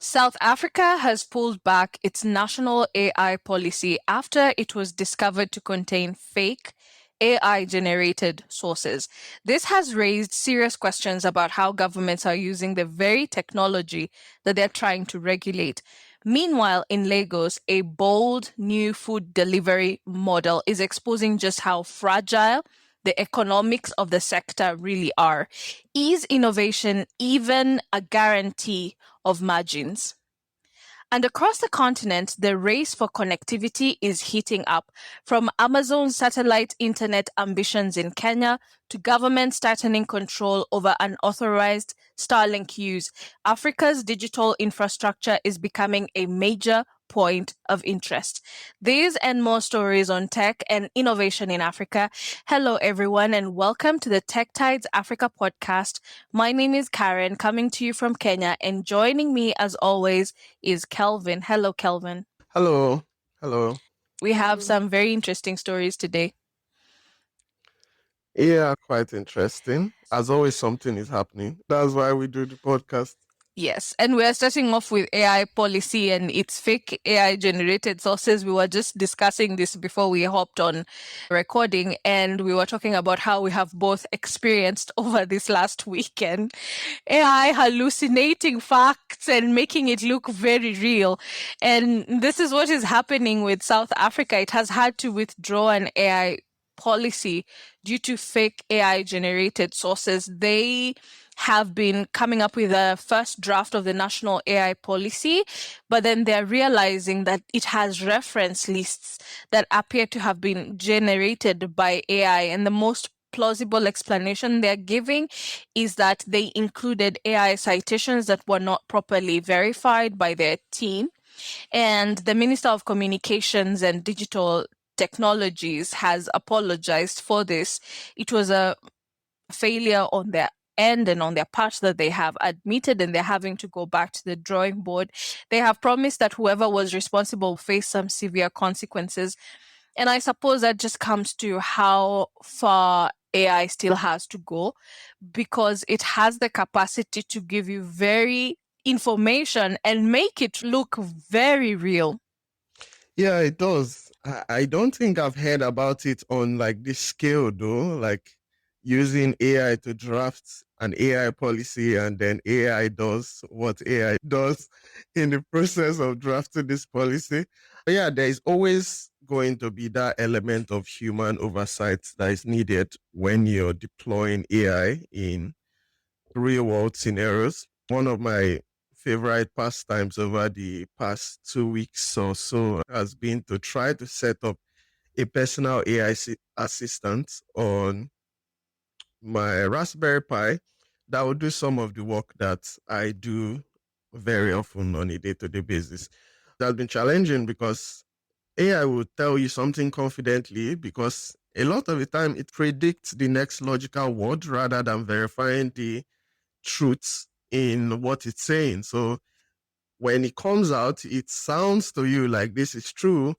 South Africa has pulled back its national AI policy after it was discovered to contain fake AI-generated sources. This has raised serious questions about how governments are using the very technology that they're trying to regulate. Meanwhile, in Lagos, a bold new food delivery model is exposing just how fragile the economics of the sector really are. Is innovation even a guarantee of margins? And across the continent, the race for connectivity is heating up. From Amazon's satellite internet ambitions in Kenya to governments tightening control over unauthorized Starlink use, Africa's digital infrastructure is becoming a major point of interest. These and more stories on tech and innovation in Africa. Hello, everyone, and welcome to the Tech Tides Africa podcast. My name is Karen, coming to you from Kenya, and joining me, as always, is Kelvin. Hello, Kelvin. Hello. Hello. We have some very interesting stories today. Yeah, quite interesting. As always, something is happening. That's why we do the podcast. Yes, and we're starting off with AI policy and its fake AI generated sources. We were just discussing this before we hopped on recording, and we were talking about how we have both experienced over this last weekend AI hallucinating facts and making it look very real. And this is what is happening with South Africa. It has had to withdraw an AI policy due to fake AI generated sources. They have been coming up with a first draft of the national AI policy, but then they're realizing that it has reference lists that appear to have been generated by AI. And the most plausible explanation they're giving is that they included AI citations that were not properly verified by their team. And the Minister of Communications and Digital Technologies has apologized for this. It was a failure on their end and on their part that they have admitted, and they're having to go back to the drawing board. They have promised that whoever was responsible will face some severe consequences. And I suppose that just comes to how far AI still has to go, because it has the capacity to give you very information and make it look very real. Yeah, it does. I don't think I've heard about it on like this scale though, like using AI to draft an AI policy and then AI does what AI does in the process of drafting this policy. But yeah, there is always going to be that element of human oversight that is needed when you're deploying AI in real world scenarios. One of my favorite pastimes over the past 2 weeks or so has been to try to set up a personal AI assistant on my Raspberry Pi that will do some of the work that I do very often on a day-to-day basis. That's been challenging because AI will tell you something confidently because a lot of the time it predicts the next logical word rather than verifying the truth in what it's saying. So when it comes out, it sounds to you like this is true,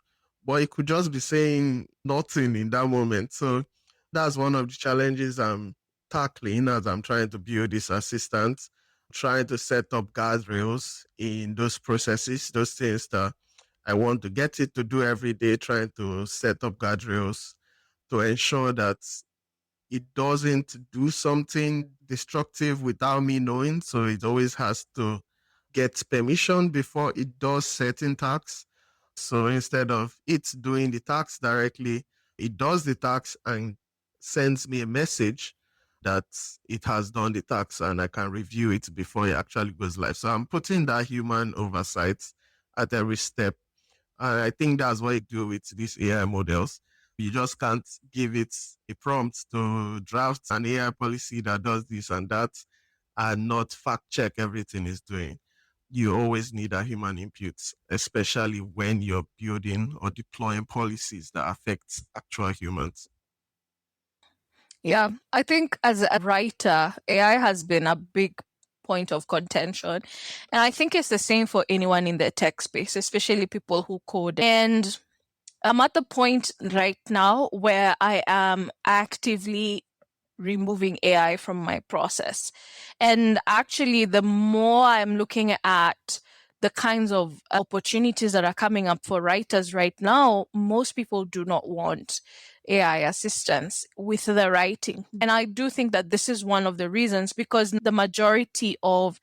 but it could just be saying nothing in that moment. So that's one of the challenges I'm tackling as I'm trying to build this assistant, trying to set up guardrails in those processes, those things that I want to get it to do every day, trying to set up guardrails to ensure that it doesn't do something destructive without me knowing. So it always has to get permission before it does certain tasks. So instead of it doing the task directly, it does the task and sends me a message that it has done the task and I can review it before it actually goes live. So I'm putting that human oversight at every step. And I think that's what you do with these AI models. You just can't give it a prompt to draft an AI policy that does this and that and not fact check everything it's doing. You always need a human input, especially when you're building or deploying policies that affect actual humans. Yeah, I think as a writer, AI has been a big point of contention. And I think it's the same for anyone in the tech space, especially people who code. And I'm at the point right now where I am actively removing AI from my process. And actually, the more I'm looking at the kinds of opportunities that are coming up for writers right now, most people do not want AI assistance with the writing. And I do think that this is one of the reasons, because the majority of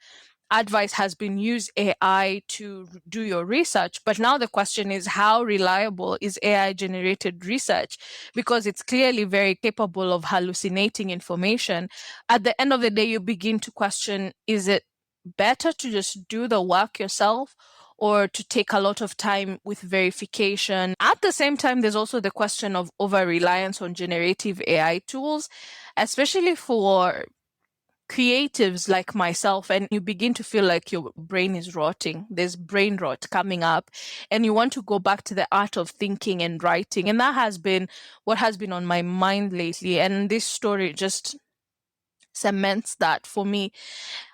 advice has been use AI to do your research. But now the question is, how reliable is AI generated research? Because it's clearly very capable of hallucinating information. At the end of the day, you begin to question, is it better to just do the work yourself, or to take a lot of time with verification? At the same time, there's also the question of over reliance on generative AI tools, especially for creatives like myself, and you begin to feel like your brain is rotting. There's brain rot coming up, and you want to go back to the art of thinking and writing. And that has been what has been on my mind lately. And this story just cements that for me.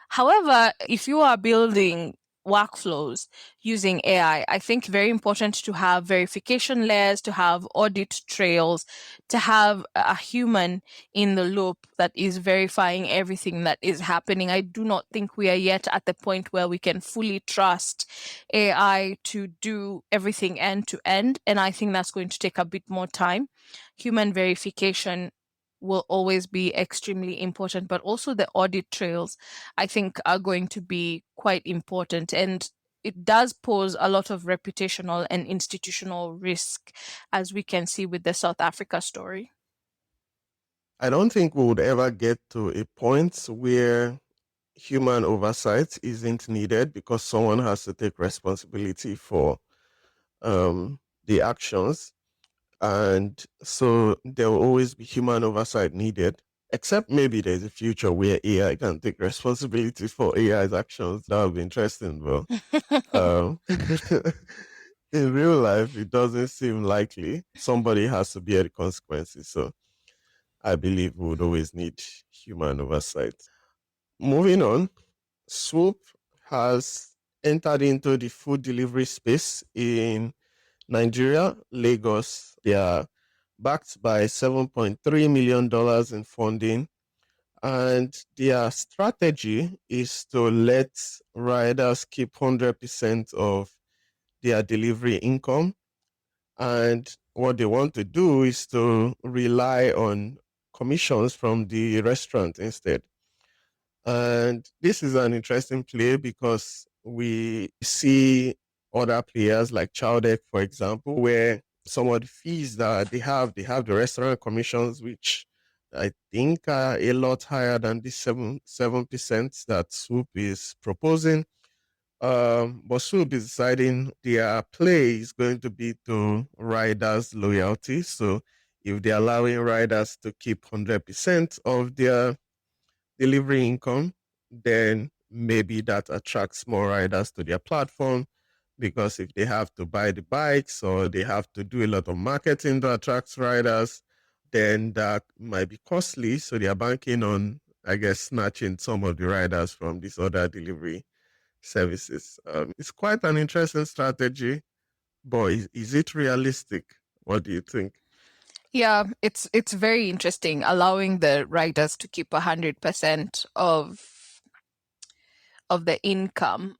However, if you are building workflows using AI, I think very important to have verification layers, to have audit trails, to have a human in the loop that is verifying everything that is happening. I do not think we are yet at the point where we can fully trust AI to do everything end to end. And I think that's going to take a bit more time. Human verification will always be extremely important, but also the audit trails, I think, are going to be quite important. And it does pose a lot of reputational and institutional risk, as we can see with the South Africa story. I don't think we would ever get to a point where human oversight isn't needed because someone has to take responsibility for the actions. And so there will always be human oversight needed, except maybe there's a future where AI can take responsibility for AI's actions. That would be interesting, bro. In real life, it doesn't seem likely. Somebody has to bear the consequences. So I believe we would always need human oversight. Moving on, Swoop has entered into the food delivery space in Nigeria, Lagos. They are backed by $7.3 million in funding. And their strategy is to let riders keep 100% of their delivery income. And what they want to do is to rely on commissions from the restaurant instead. And this is an interesting play because we see other players like Chowdeck, for example, where some of the fees that they have the restaurant commissions, which I think are a lot higher than the 7% that Swoop is proposing. But Swoop is deciding their play is going to be to riders' loyalty. So if they're allowing riders to keep 100% of their delivery income, then maybe that attracts more riders to their platform, because if they have to buy the bikes or they have to do a lot of marketing to attract riders, then that might be costly. So they are banking on, I guess, snatching some of the riders from these other delivery services. It's quite an interesting strategy, but is it realistic? What do you think? Yeah, it's very interesting, allowing the riders to keep 100% of the income.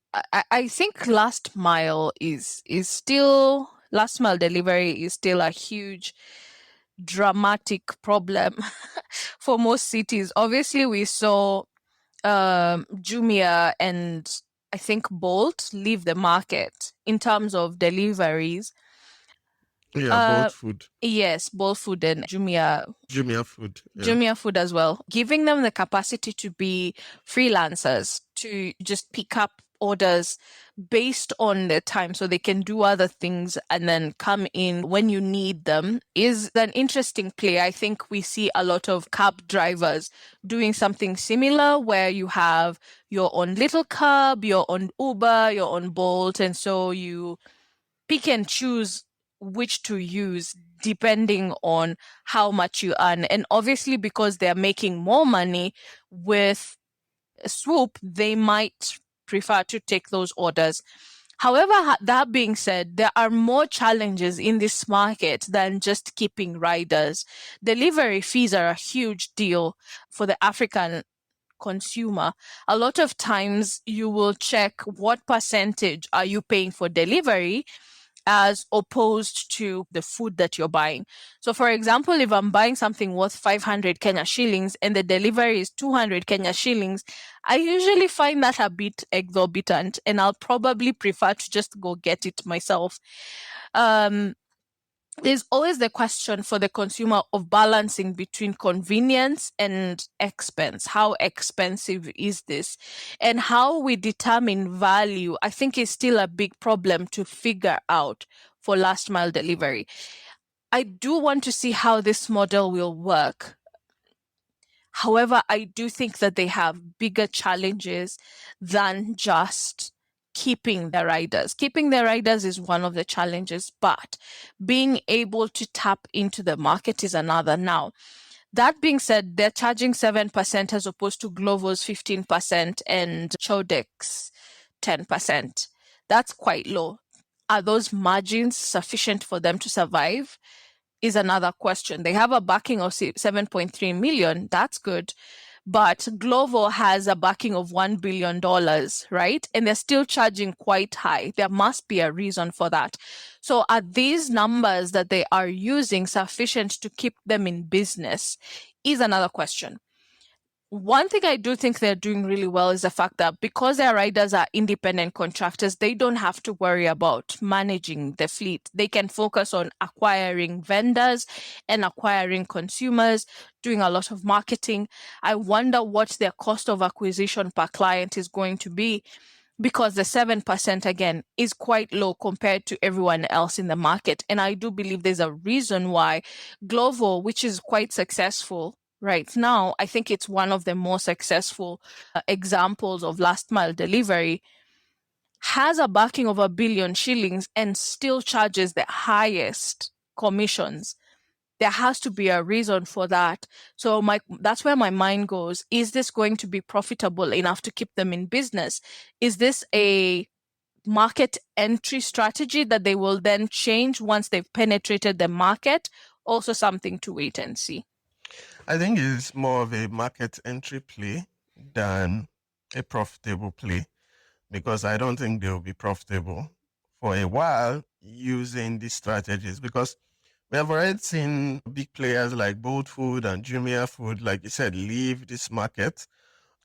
I think last mile delivery is still a huge dramatic problem for most cities. Obviously, we saw Jumia and I think Bolt leave the market in terms of deliveries. Yeah, both food. Yes, Bolt Food and Jumia food. Yeah. Jumia Food as well, giving them the capacity to be freelancers, to just pick up orders based on their time so they can do other things and then come in when you need them, is an interesting play. I think we see a lot of cab drivers doing something similar, where you have your own little cab, your own Uber, your own Bolt, and so you pick and choose which to use depending on how much you earn. And obviously, because they're making more money with Swoop, they might prefer to take those orders. However, that being said, there are more challenges in this market than just keeping riders. Delivery fees are a huge deal for the African consumer, a lot of times you will check what percentage are you paying for delivery as opposed to the food that you're buying. So, for example, if I'm buying something worth 500 Kenya shillings and the delivery is 200 Kenya shillings, I usually find that a bit exorbitant and I'll probably prefer to just go get it myself. Um, there's always the question for the consumer of balancing between convenience and expense. How expensive is this? And how we determine value, I think, is still a big problem to figure out for last mile delivery. I do want to see how this model will work. However, I do think that they have bigger challenges than just keeping the riders. Keeping the riders is one of the challenges, but being able to tap into the market is another. Now, that being said, they're charging 7% as opposed to Glovo's 15% and Chodek's 10%. That's quite low. Are those margins sufficient for them to survive? Is another question. They have a backing of 7.3 million. That's good. But Glovo has a backing of $1 billion, right? And they're still charging quite high. There must be a reason for that. So are these numbers that they are using sufficient to keep them in business? Is another question. One thing I do think they're doing really well is the fact that because their riders are independent contractors, they don't have to worry about managing the fleet. They can focus on acquiring vendors and acquiring consumers, doing a lot of marketing. I wonder what their cost of acquisition per client is going to be, because the 7% again is quite low compared to everyone else in the market. And I do believe there's a reason why Glovo, which is quite successful right now, I think it's one of the more successful examples of last mile delivery, has a backing of 1 billion shillings and still charges the highest commissions. There has to be a reason for that. So that's where my mind goes. Is this going to be profitable enough to keep them in business? Is this a market entry strategy that they will then change once they've penetrated the market? Also something to wait and see. I think it's more of a market entry play than a profitable play, because I don't think they'll be profitable for a while using these strategies, because we have already seen big players like Bold Food and Jumia Food, like you said, leave this market.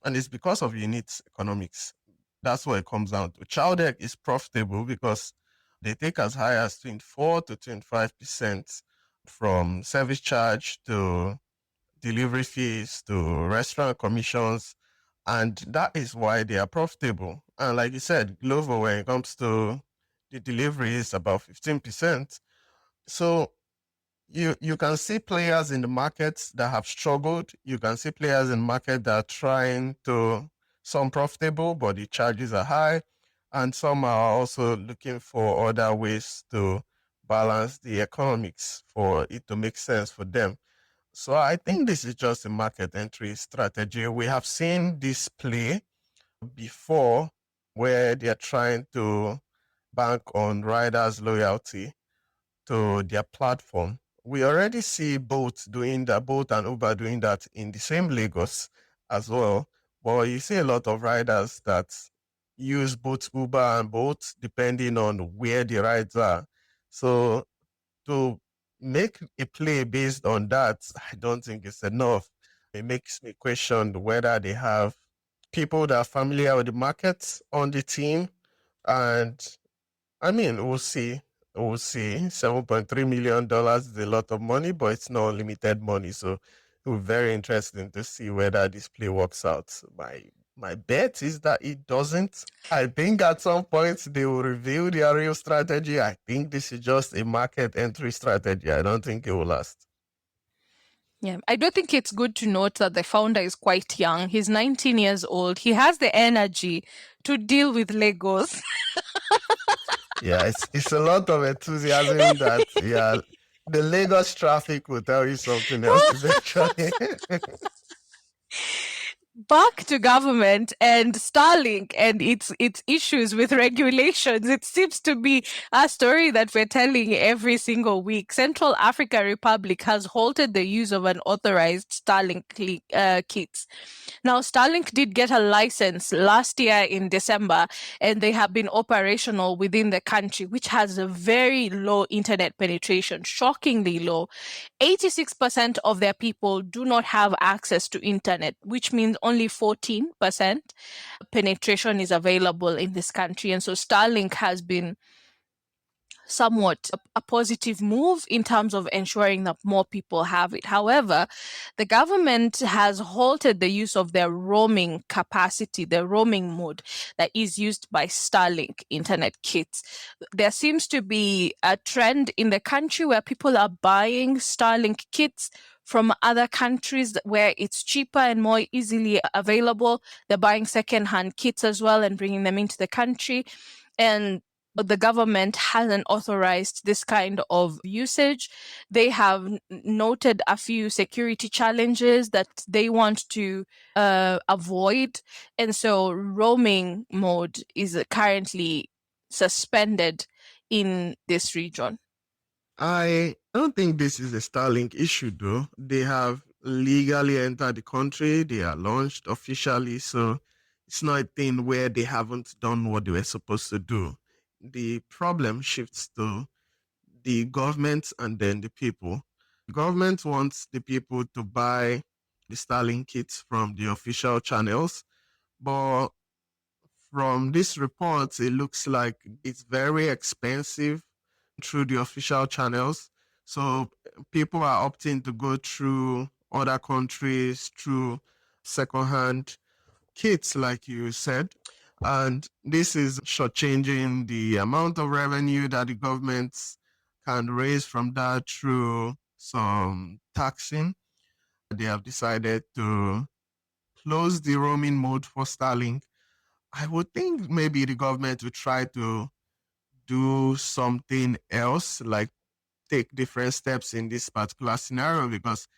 And it's because of unit economics. That's what it comes down to. Chowdeck is profitable because they take as high as 24 to 25% from service charge to delivery fees to restaurant commissions. And that is why they are profitable. And like you said, Glovo, when it comes to the delivery, is about 15%. So you can see players in the market that have struggled. You can see players in the market that are trying to, some profitable, but the charges are high. And some are also looking for other ways to balance the economics for it to make sense for them. So I think this is just a market entry strategy. We have seen this play before, where they're trying to bank on riders' loyalty to their platform. We already see Bolt doing that, Bolt and Uber doing that in the same Lagos as well. But you see a lot of riders that use both Uber and Bolt depending on where the rides are. So to make a play based on that, I don't think it's enough. It makes me question whether they have people that are familiar with the markets on the team. And I mean, we'll see. We'll see. $7.3 million is a lot of money, but it's not unlimited money. So it will be very interesting to see whether this play works out. My bet is that it doesn't. I think at some point they will reveal their real strategy. I think this is just a market entry strategy. I don't think it will last. Yeah, I do think it's good to note that the founder is quite young. He's 19 years old. He has the energy to deal with Legos. Yeah, it's a lot of enthusiasm that, yeah, the Lagos traffic will tell you something else eventually. back to government and Starlink and its issues with regulations. It seems to be a story that we're telling every single week. Central African Republic has halted the use of unauthorized Starlink kits. Now, Starlink did get a license last year in December, and they have been operational within the country, which has a very low internet penetration, shockingly low. 86% of their people do not have access to internet, which means only 14% penetration is available in this country. And so Starlink has been somewhat a positive move in terms of ensuring that more people have it. However, the government has halted the use of their roaming capacity, the roaming mode that is used by Starlink internet kits. There seems to be a trend in the country where people are buying Starlink kits from other countries where it's cheaper and more easily available. They're buying secondhand kits as well and bringing them into the country. And the government hasn't authorized this kind of usage. They have noted a few security challenges that they want to avoid. And so roaming mode is currently suspended in this region. I don't think this is a Starlink issue, though. They have legally entered the country, they are launched officially, so it's not a thing where they haven't done what they were supposed to do. The problem shifts to the government and then the people. The government wants the people to buy the Starlink kits from the official channels, but from this report, it looks like it's very expensive through the official channels. So people are opting to go through other countries through secondhand kits, like you said. And this is shortchanging the amount of revenue that the government can raise from that through some taxing. They have decided to close the roaming mode for Starlink. I would think maybe the government would try to do something else, like take different steps in this particular scenario, because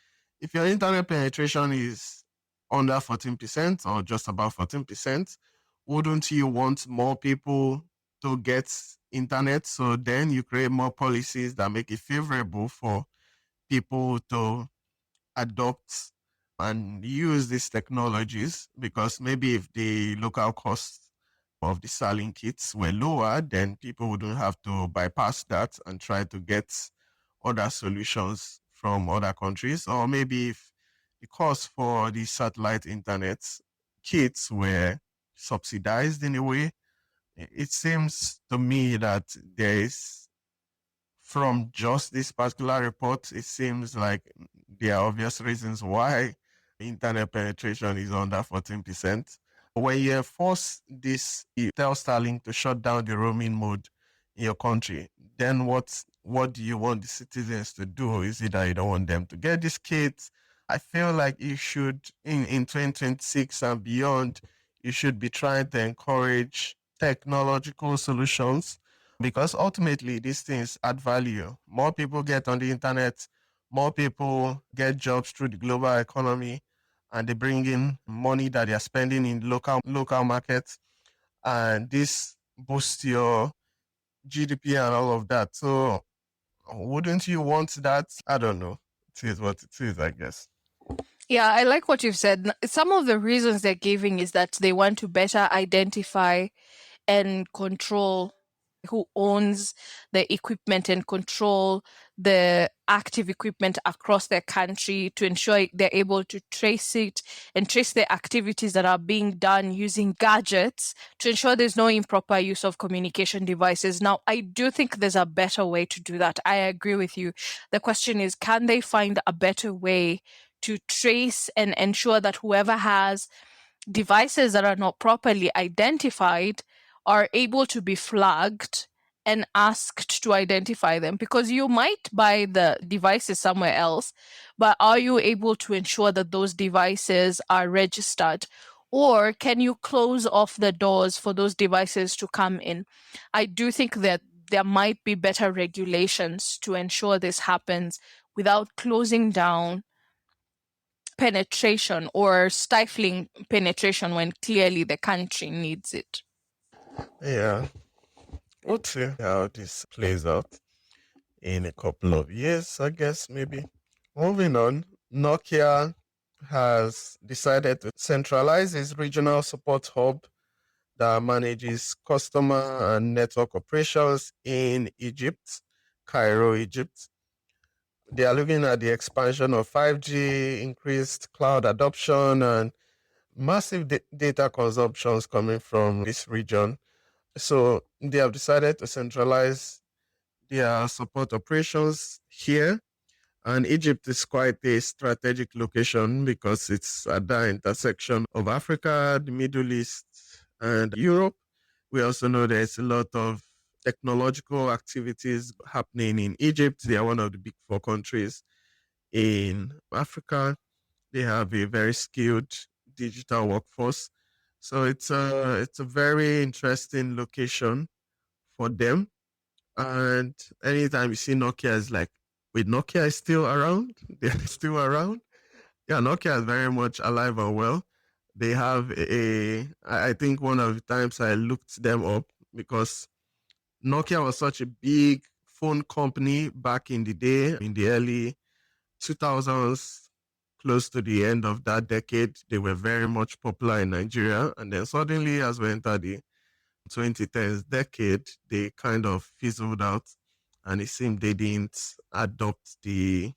if your internet penetration is under 14% or just about 14%, wouldn't you want more people to get internet? So then you create more policies that make it favorable for people to adopt and use these technologies, because maybe if the local costs of the selling kits were lower, then people wouldn't have to bypass that and try to get other solutions from other countries. Or maybe if the cost for the satellite internet kits were subsidized in a way, it seems to me that there is, from just this particular report, it seems like there are obvious reasons why internet penetration is under 14%. When you enforce this, you tell Starlink to shut down the roaming mode in your country, then what do you want the citizens to do? Is it that you don't want them to get these kits? I feel like you should, in 2026 and beyond, you should be trying to encourage technological solutions, because ultimately these things add value. More people get on the internet, more people get jobs through the global economy, and they bring in money that they are spending in local markets, and this boosts your GDP and all of that. So wouldn't you want that? I don't know. It is what it is, I guess. Yeah, I like what you've said. Some of the reasons they're giving is that they want to better identify and control who owns the equipment and control the active equipment across their country to ensure they're able to trace it and trace the activities that are being done using gadgets to ensure there's no improper use of communication devices. Now, I do think there's a better way to do that. I agree with you. The question is, can they find a better way to trace and ensure that whoever has devices that are not properly identified are able to be flagged and asked to identify them? Because you might buy the devices somewhere else, but are you able to ensure that those devices are registered? Or can you close off the doors for those devices to come in? I do think that there might be better regulations to ensure this happens without closing down penetration or stifling penetration when clearly the country needs it. Yeah. We'll see how this plays out in a couple of years, I guess, maybe. Moving on, Nokia has decided to centralize its regional support hub that manages customer and network operations in Egypt, Cairo, Egypt. They are looking at the expansion of 5G, increased cloud adoption, and massive data consumptions coming from this region. So they have decided to centralize their support operations here. And Egypt is quite a strategic location because it's at the intersection of Africa, the Middle East, and Europe. We also know there's a lot of technological activities happening in Egypt. They are one of the big four countries in Africa. They have a very skilled digital workforce. So it's a very interesting location for them. And anytime you see Nokia, it's like, wait, Nokia is still around? They're still around? Yeah, Nokia is very much alive and well. They have I think one of the times I looked them up because Nokia was such a big phone company back in the day, in the early 2000s, close to the end of that decade. They were very much popular in Nigeria. And then suddenly, as we enter the 2010s decade, they kind of fizzled out, and it seemed they didn't adopt the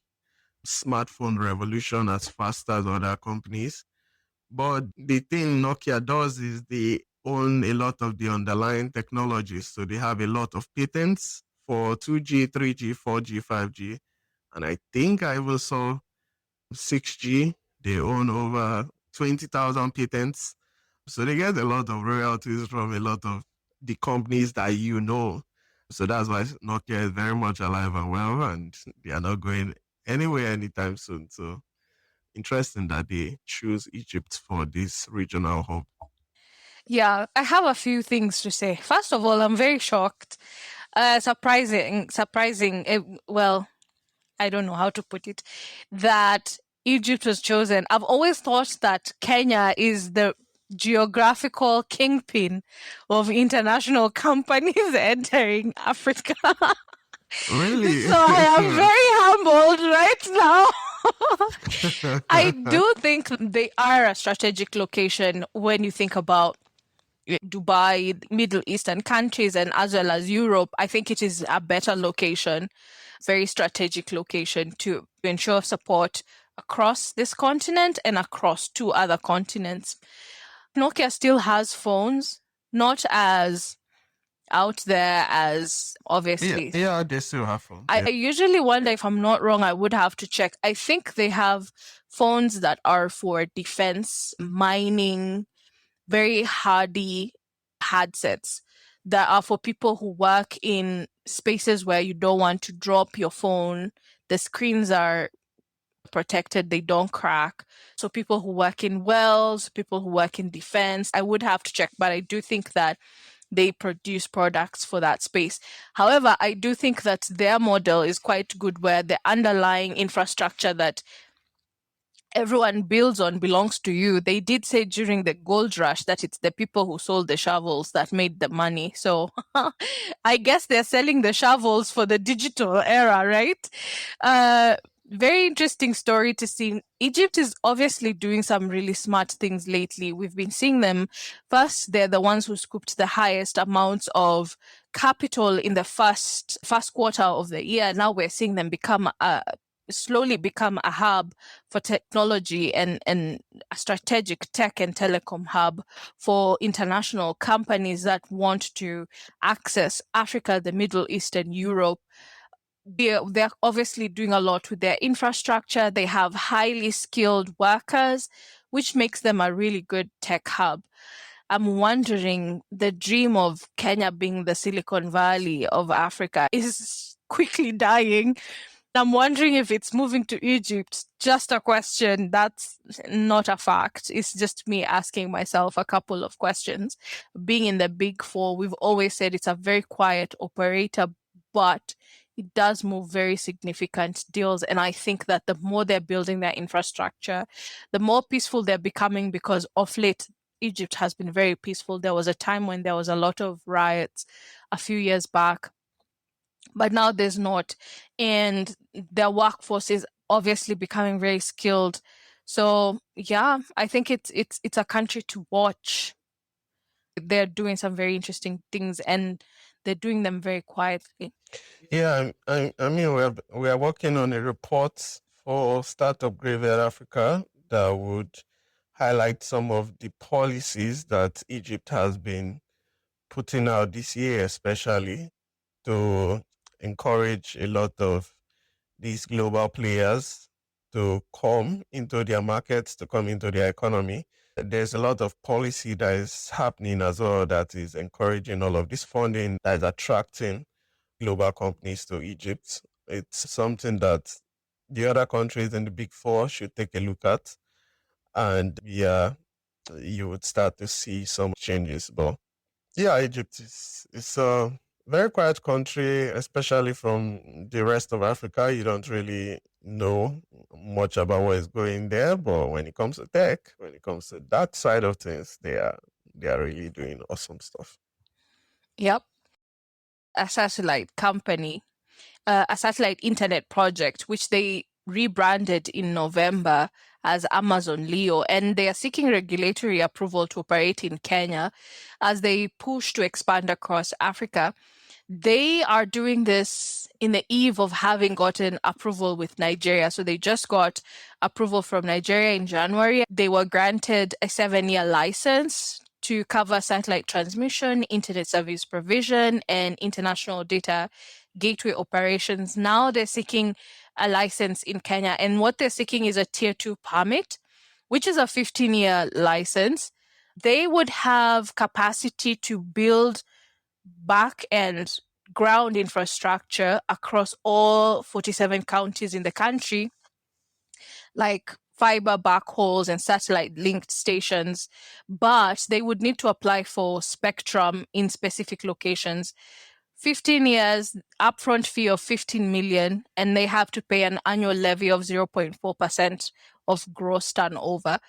smartphone revolution as fast as other companies. But the thing Nokia does is they own a lot of the underlying technologies. So they have a lot of patents for 2G, 3G, 4G, 5G. And I think I even saw 6G. They own over 20,000 patents. So they get a lot of royalties from a lot of the companies that you know. So that's why Nokia is very much alive and well, and they are not going anywhere anytime soon. So interesting that they choose Egypt for this regional hub. Yeah, I have a few things to say. First of all, I'm very shocked. Surprising. Well, I don't know how to put it, that Egypt was chosen. I've always thought that Kenya is the geographical kingpin of international companies entering Africa. Really? So I am very humbled right now. I do think they are a strategic location when you think about Dubai, Middle Eastern countries, and as well as Europe. I think it is a better location, very strategic location to ensure support across this continent and across two other continents. Nokia still has phones, not as out there as obviously. Yeah, they still have phones. I usually wonder, if I'm not wrong, I would have to check. I think they have phones that are for defense, mining, very hardy handsets that are for people who work in spaces where you don't want to drop your phone. The screens are protected, they don't crack. So people who work in wells, people who work in defense, I would have to check, but I do think that they produce products for that space. However, I do think that their model is quite good, where the underlying infrastructure that everyone builds on belongs to you. They did say during the gold rush that it's the people who sold the shovels that made the money. So I guess they're selling the shovels for the digital era, right? Very interesting story to see. Egypt is obviously doing some really smart things lately. We've been seeing them. First, they're the ones who scooped the highest amounts of capital in the first quarter of the year. Now we're seeing them slowly become a hub for technology and a strategic tech and telecom hub for international companies that want to access Africa, the Middle East, and Europe. They're obviously doing a lot with their infrastructure. They have highly skilled workers, which makes them a really good tech hub. I'm wondering, the dream of Kenya being the Silicon Valley of Africa is quickly dying. I'm wondering if it's moving to Egypt. Just a question. That's not a fact. It's just me asking myself a couple of questions. Being in the big four, we've always said it's a very quiet operator, but it does move very significant deals. And I think that the more they're building their infrastructure, the more peaceful they're becoming, because of late, Egypt has been very peaceful. There was a time when there was a lot of riots a few years back, but now there's not. And their workforce is obviously becoming very skilled. So yeah, I think it's a country to watch. They're doing some very interesting things, and they're doing them very quietly. Yeah, I mean, we are working on a report for Startup Graveyard Africa that would highlight some of the policies that Egypt has been putting out this year, especially to encourage a lot of these global players to come into their markets, to come into their economy. There's a lot of policy that is happening as well that is encouraging all of this funding, that is attracting global companies to Egypt. It's something that the other countries in the Big Four should take a look at. And yeah, you would start to see some changes. But yeah, Egypt is a very quiet country, especially from the rest of Africa. You don't really know much about what is going there. But when it comes to tech, when it comes to that side of things, they are really doing awesome stuff. Yep. A satellite company, a satellite internet project, which they rebranded in November as Amazon Leo, and they are seeking regulatory approval to operate in Kenya as they push to expand across Africa. They are doing this in the eve of having gotten approval with Nigeria. So they just got approval from Nigeria in January. They were granted a 7-year license to cover satellite transmission, internet service provision, and international data gateway operations. Now they're seeking a license in Kenya, and what they're seeking is a tier 2 permit, which is a 15-year license. They would have capacity to build back and ground infrastructure across all 47 counties in the country, like fiber backhauls and satellite linked stations, but they would need to apply for spectrum in specific locations. 15 years, upfront fee of 15 million, and they have to pay an annual levy of 0.4% of gross turnover.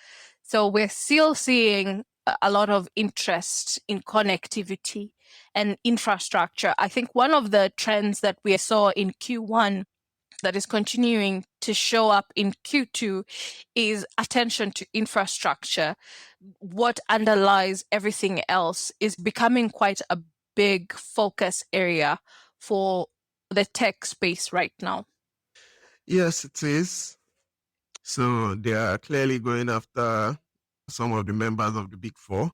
So we're still seeing a lot of interest in connectivity and infrastructure. I think one of the trends that we saw in Q1 that is continuing to show up in Q2 is attention to infrastructure. What underlies everything else is becoming quite a big focus area for the tech space right now. Yes, it is. So they are clearly going after some of the members of the Big Four.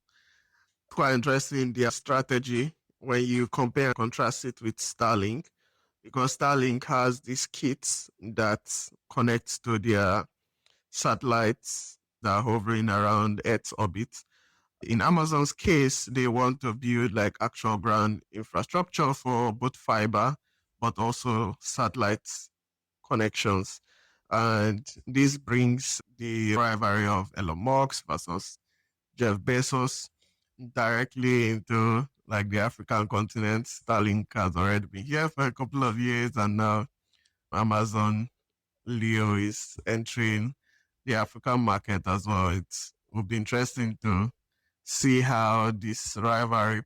Quite interesting, their strategy when you compare and contrast it with Starlink, because Starlink has these kits that connect to their satellites that are hovering around Earth's orbit. In Amazon's case, they want to build like actual ground infrastructure for both fiber but also satellite connections. And this brings the rivalry of Elon Musk versus Jeff Bezos directly into like the African continent. Starlink has already been here for a couple of years, and now Amazon Leo is entering the African market as well. It will be interesting to see how this rivalry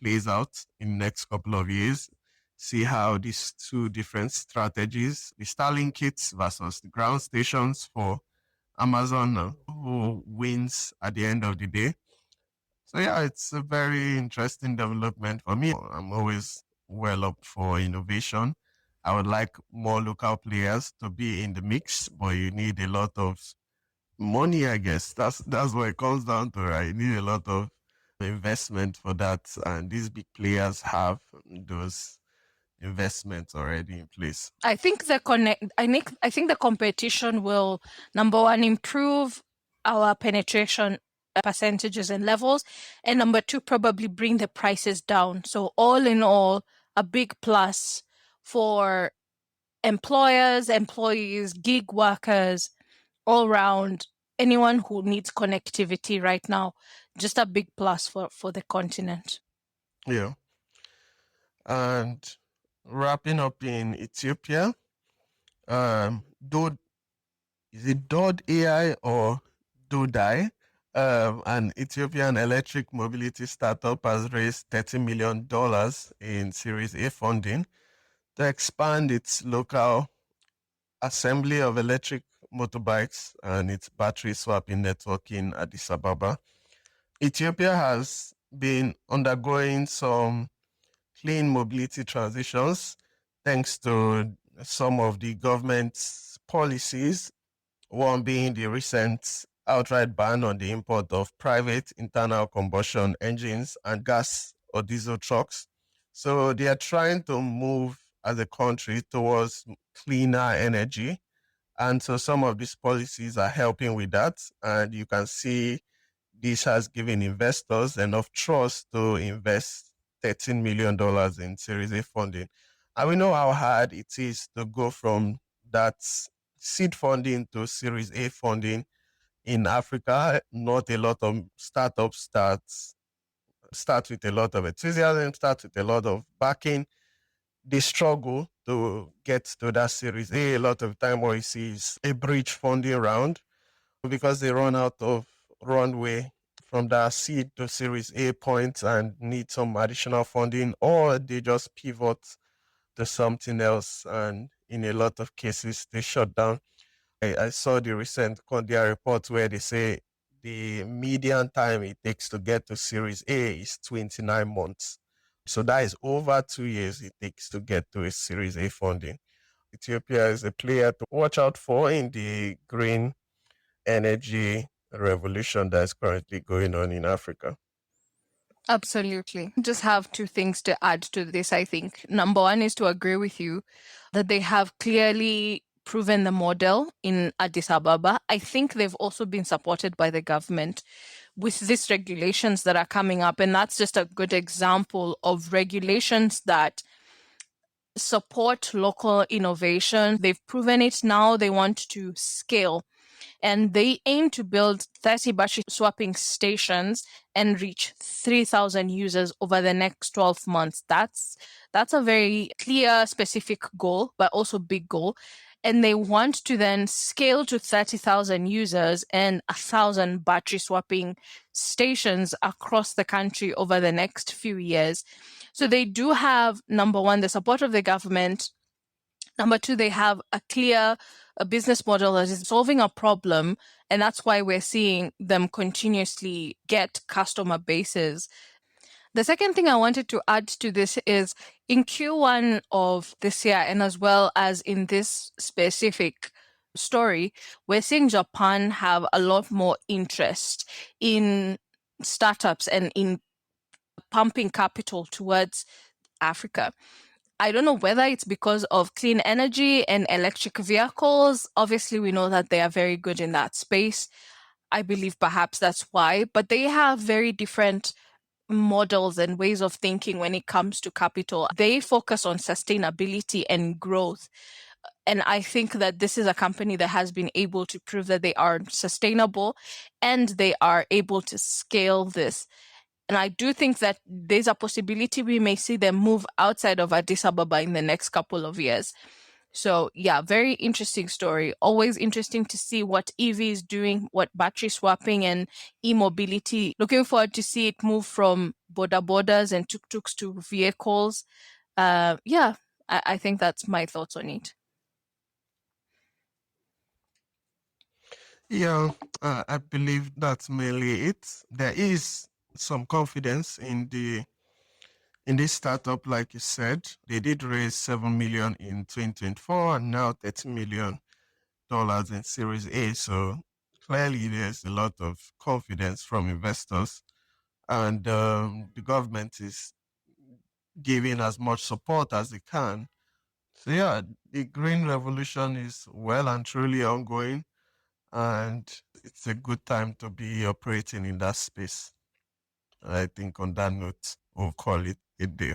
plays out in the next couple of years. See how these two different strategies, the Starlink kits versus the ground stations for Amazon, who wins at the end of the day. So yeah, it's a very interesting development for me. I'm always well up for innovation. I would like more local players to be in the mix, but you need a lot of money, I guess. That's what it comes down to, right? You need a lot of investment for that, and these big players have those investments already in place. I think the competition will, number one, improve our penetration percentages and levels, and number two, probably bring the prices down. So all in all, a big plus for employers, employees, gig workers, all around, anyone who needs connectivity right now. Just a big plus for the continent. Yeah. And wrapping up in Ethiopia. Do is it Dod AI or Dodai? An Ethiopian electric mobility startup has raised $30 million in Series A funding to expand its local assembly of electric motorbikes and its battery swapping network in Addis Ababa. Ethiopia has been undergoing some clean mobility transitions thanks to some of the government's policies, one being the recent outright ban on the import of private internal combustion engines and gas or diesel trucks. So they are trying to move as a country towards cleaner energy. And so some of these policies are helping with that. And you can see this has given investors enough trust to invest $13 million in Series A funding. And we know how hard it is to go from that seed funding to Series A funding in Africa. Not a lot of startups start with a lot of enthusiasm, start with a lot of backing. They struggle to get to that Series A. A lot of time what you see is a bridge funding round because they run out of runway from that seed to Series A point and need some additional funding, or they just pivot to something else. And in a lot of cases, they shut down. I saw the recent Condia report where they say the median time it takes to get to Series A is 29 months. So that is over 2 years it takes to get to a Series A funding. Ethiopia is a player to watch out for in the green energy revolution that's currently going on in Africa. Absolutely. Just have two things to add to this, I think. Number one is to agree with you that they have clearly proven the model in Addis Ababa. I think they've also been supported by the government with these regulations that are coming up. And that's just a good example of regulations that support local innovation. They've proven it now. They want to scale and they aim to build 30 battery swapping stations and reach 3,000 users over the next 12 months. That's a very clear, specific goal, but also big goal. And they want to then scale to 30,000 users and 1,000 battery swapping stations across the country over the next few years. So they do have, number one, the support of the government. Number two, they have a business model that is solving a problem. And that's why we're seeing them continuously get customer bases. The second thing I wanted to add to this is in Q1 of this year, and as well as in this specific story, we're seeing Japan have a lot more interest in startups and in pumping capital towards Africa. I don't know whether it's because of clean energy and electric vehicles. Obviously, we know that they are very good in that space. I believe perhaps that's why, but they have very different models and ways of thinking when it comes to capital. They focus on sustainability and growth. And I think that this is a company that has been able to prove that they are sustainable and they are able to scale this. And I do think that there's a possibility we may see them move outside of Addis Ababa in the next couple of years. So yeah, very interesting story. Always interesting to see what EV is doing, what battery swapping and e-mobility. Looking forward to see it move from borders and tuk-tuks to vehicles. Yeah, I think that's my thoughts on it. Yeah, I believe that's mainly it. There is some confidence in this startup, like you said. They did raise 7 million in 2024 and now $30 million in Series A. So clearly, there's a lot of confidence from investors, and the government is giving as much support as they can. So yeah, the green revolution is well and truly ongoing, and it's a good time to be operating in that space. I think on that note, we'll call it a day.